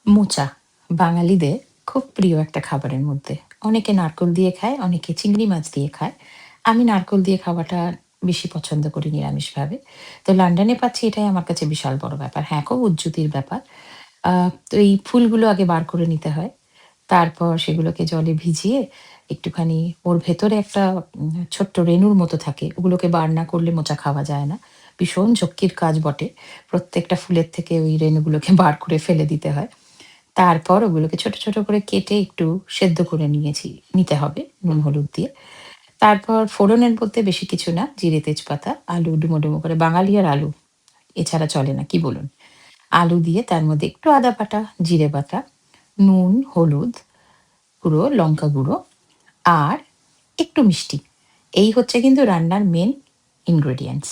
মোচা বাঙালিদের খুব প্রিয় একটা খাবারের মধ্যে। অনেকে নারকোল দিয়ে খায়, অনেকে চিংড়ি মাছ দিয়ে খায়। আমি নারকোল দিয়ে খাওয়াটা বেশি পছন্দ করি নিরামিষভাবে। তো লন্ডনে পাচ্ছি এটাই আমার কাছে বিশাল বড় ব্যাপার। হ্যাঁ, খুব উজ্জুতির ব্যাপার। আ তো এই ফুলগুলো আগে বার করে নিতে হয়। তারপর সেগুলোকে জলে ভিজিয়ে একটুখানি ওর ভেতরে একটা ছোট্ট রেণুর মতো থাকে। ওগুলোকে বার না করলে মোচা খাওয়া যায় না। ভীষণ ঝক্কির কাজ বটে। প্রত্যেকটা ফুলের থেকে ওই রেণুগুলোকে বার করে ফেলে দিতে হয়। তারপর ওগুলোকে ছোট, ছোট করে কেটে একটু সেদ্ধ করে নিতে হবে নুন হলুদ দিয়ে। তারপর ফোড়নের মধ্যে বেশি কিছু না। জিরে, তেজপাতা, আলু ডুমো, ডুমো করে বাঙালি আর আলু এছাড়া চলে না, কি বলুন? আলু দিয়ে তার মধ্যে একটু আদা বাটা, জিরে বাটা, নুন, হলুদ গুঁড়ো, লঙ্কা গুঁড়ো আর একটু মিষ্টি। এই হচ্ছে কিন্তু রান্নার মেইন ingredients।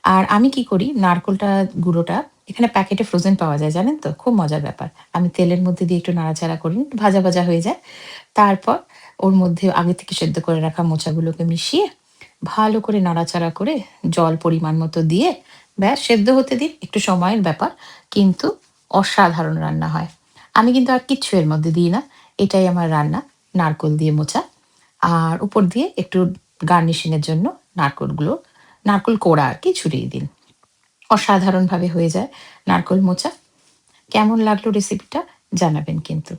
আর আমি কি করি নারকোলটা গুঁড়োটা এখানে প্যাকেটে ফ্রোজেন পাওয়া যায় জানেন তো? খুব মজার ব্যাপার। আমি তেলের মধ্যে দিয়ে একটু নাড়াচাড়া করি, ভাজা, ভাজা হয়ে যায়। তারপর ওর মধ্যে আগে থেকে সেদ্ধ করে রাখা মোচাগুলোকে মিশিয়ে ভালো করে নাড়াচাড়া করে জল পরিমাণ মতো দিয়ে ব্যাস সেদ্ধ হতে দিই। একটু সময়ের ব্যাপার কিন্তু অসাধারণ রান্না হয়। আমি কিন্তু আর কিচ্ছু এর মধ্যে দিই না। এটাই আমার রান্না নারকোল দিয়ে মোচা। আর উপর দিয়ে একটু গার্নিশিং এর জন্য নারকোল কোড়া আরকি ছড়িয়ে দিন। অসাধারণভাবে হয়ে যায় নারকোল মোচা। কেমন লাগলো রেসিপিটা জানাবেন কিন্তু।